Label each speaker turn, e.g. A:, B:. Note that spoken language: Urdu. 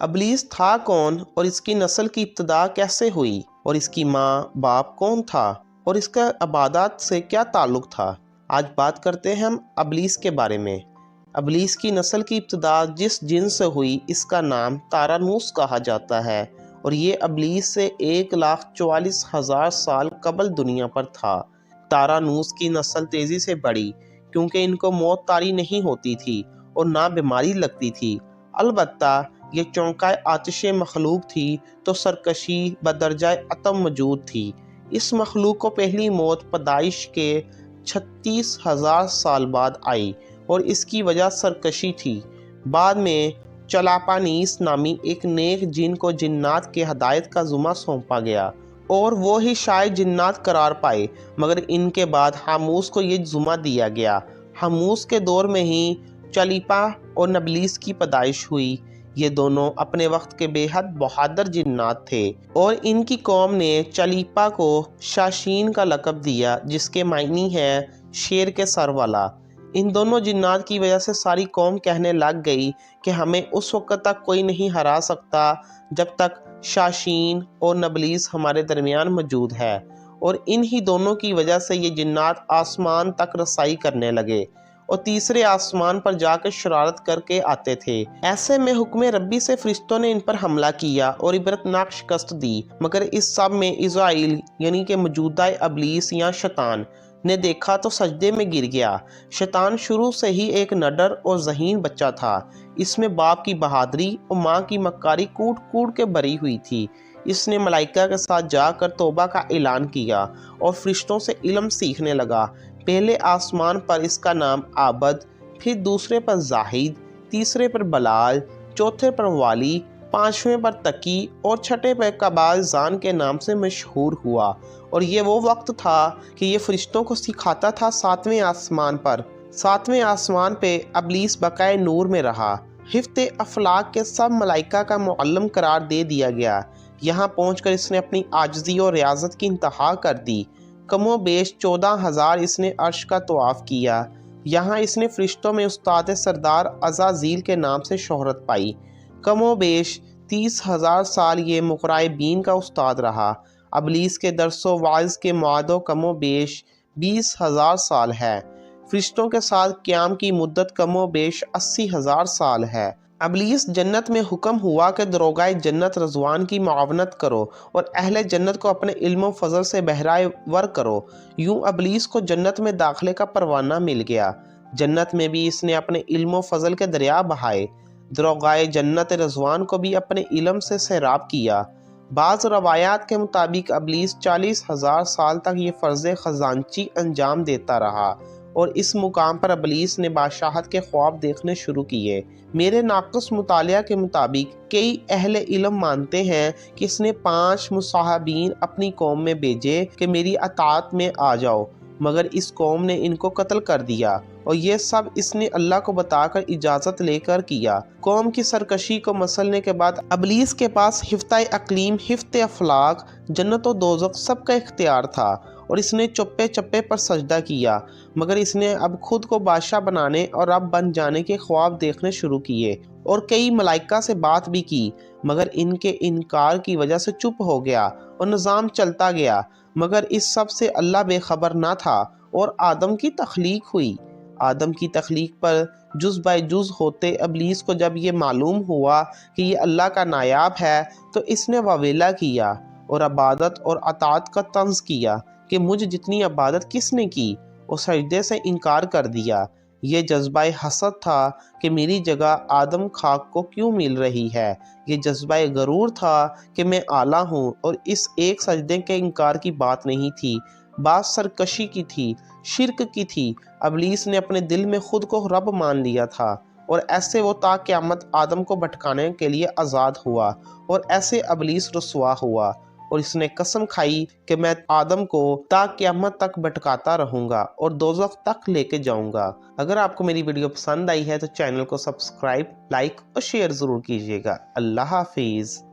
A: ابلیس تھا کون اور اس کی نسل کی ابتدا کیسے ہوئی، اور اس کی ماں باپ کون تھا، اور اس کا عبادات سے کیا تعلق تھا؟ آج بات کرتے ہیں ہم ابلیس کے بارے میں۔ ابلیس کی نسل کی ابتدا جس جن سے ہوئی اس کا نام تارانوس کہا جاتا ہے، اور یہ ابلیس سے 1,44,000 سال قبل دنیا پر تھا۔ تارانوس کی نسل تیزی سے بڑھی کیونکہ ان کو موت طاری نہیں ہوتی تھی اور نہ بیماری لگتی تھی۔ البتہ یہ چونکائے آتش مخلوق تھی تو سرکشی بدرجہ اتم موجود تھی۔ اس مخلوق کو پہلی موت پیدائش کے 36,000 سال بعد آئی اور اس کی وجہ سرکشی تھی۔ بعد میں چلاپانیس نامی ایک نیک جن کو جنات کے ہدایت کا ذمہ سونپا گیا اور وہ ہی شاید جنات قرار پائے، مگر ان کے بعد حاموس کو یہ ذمہ دیا گیا۔ حاموس کے دور میں ہی چلیپا اور نبلیس کی پیدائش ہوئی۔ یہ دونوں اپنے وقت کے بے حد بہادر جنات تھے اور ان کی قوم نے چلیپا کو شاشین کا لقب دیا، جس کے معنی ہے شیر کے سر والا۔ ان دونوں جنات کی وجہ سے ساری قوم کہنے لگ گئی کہ ہمیں اس وقت تک کوئی نہیں ہرا سکتا جب تک شاشین اور نبلیس ہمارے درمیان موجود ہے، اور ان ہی دونوں کی وجہ سے یہ جنات آسمان تک رسائی کرنے لگے اور تیسرے آسمان پر جا کے شرارت کر کے آتے تھے۔ ایسے میں حکم ربی سے فرشتوں نے ان پر حملہ کیا اور عبرتناک شکست دی، مگر اس سب میں عزرائیل یعنی کہ موجودہ ابلیس یا شیطان نے دیکھا تو سجدے میں گر گیا۔ شیطان شروع سے ہی ایک نڈر اور ذہین بچہ تھا۔ اس میں باپ کی بہادری اور ماں کی مکاری کوٹ کوٹ کے بھری ہوئی تھی۔ اس نے ملائکہ کے ساتھ جا کر توبہ کا اعلان کیا اور فرشتوں سے علم سیکھنے لگا۔ پہلے آسمان پر اس کا نام عابد، پھر دوسرے پر زاہد، تیسرے پر بلال، چوتھے پر والی، پانچویں پر تقی اور چھٹے پر قبال کے نام سے مشہور ہوا۔ اور یہ وہ وقت تھا کہ یہ فرشتوں کو سکھاتا تھا۔ ساتویں آسمان پہ ابلیس بقائے نور میں رہا۔ حفظ افلاک کے سب ملائکہ کا معلم قرار دے دیا گیا۔ یہاں پہنچ کر اس نے اپنی عاجزی اور ریاضت کی انتہا کر دی۔ کم و بیش 14,000 اس نے عرش کا طواف کیا۔ یہاں اس نے فرشتوں میں استاد سردار عزازیل کے نام سے شہرت پائی۔ کم و بیش 30,000 سال یہ مقرائبین کا استاد رہا۔ ابلیس کے درس و وعظ کے معادو کم و بیش 20,000 سال ہے۔ فرشتوں کے ساتھ قیام کی مدت کم و بیش 80,000 سال ہے۔ ابلیس جنت میں حکم ہوا کہ دروگائے جنت رضوان کی معاونت کرو اور اہل جنت کو اپنے علم و فضل سے بہرائے ور کرو۔ یوں ابلیس کو جنت میں داخلے کا پروانہ مل گیا۔ جنت میں بھی اس نے اپنے علم و فضل کے دریا بہائے۔ دروگائے جنت رضوان کو بھی اپنے علم سے سیراب کیا۔ بعض روایات کے مطابق ابلیس 40,000 سال تک یہ فرض خزانچی انجام دیتا رہا، اور اس مقام پر ابلیس نے بادشاہت کے خواب دیکھنے شروع کیے۔ میرے ناقص مطالعہ کے مطابق کئی اہل علم مانتے ہیں کہ اس نے 5 مصاحبین اپنی قوم میں بھیجے کہ میری اطاعت میں آ جاؤ، مگر اس قوم نے ان کو قتل کر دیا، اور یہ سب اس نے اللہ کو بتا کر اجازت لے کر کیا۔ قوم کی سرکشی کو مسلنے کے بعد ابلیس کے پاس حفظ اقلیم، حفظ افلاک، جنت و دوزخ سب کا اختیار تھا، اور اس نے چپے چپے پر سجدہ کیا، مگر اس نے اب خود کو بادشاہ بنانے اور رب بن جانے کے خواب دیکھنے شروع کیے، اور کئی ملائکہ سے بات بھی کی، مگر ان کے انکار کی وجہ سے چپ ہو گیا اور نظام چلتا گیا۔ مگر اس سب سے اللہ بے خبر نہ تھا، اور آدم کی تخلیق ہوئی۔ آدم کی تخلیق پر جز بائے جز ہوتے ابلیس کو جب یہ معلوم ہوا کہ یہ اللہ کا نائب ہے تو اس نے واویلا کیا اور عبادت اور اطاعت کا طنز کیا کہ مجھ جتنی عبادت کس نے کی، اور سجدے سے انکار کر دیا۔ یہ جذبہ حسد تھا کہ میری جگہ آدم خاک کو کیوں مل رہی ہے۔ یہ جذبہ غرور تھا کہ میں اعلیٰ ہوں، اور اس ایک سجدے کے انکار کی بات نہیں تھی، بات سرکشی کی تھی، شرک کی تھی۔ ابلیس نے اپنے دل میں خود کو رب مان لیا تھا، اور ایسے وہ تا قیامت آدم کو بھٹکانے کے لیے آزاد ہوا، اور ایسے ابلیس رسوا ہوا، اور اس نے قسم کھائی کہ میں آدم کو تا قیامت تک بھٹکاتا رہوں گا اور دوزخ تک لے کے جاؤں گا۔ اگر آپ کو میری ویڈیو پسند آئی ہے تو چینل کو سبسکرائب، لائک اور شیئر ضرور کیجیے گا۔ اللہ حافظ۔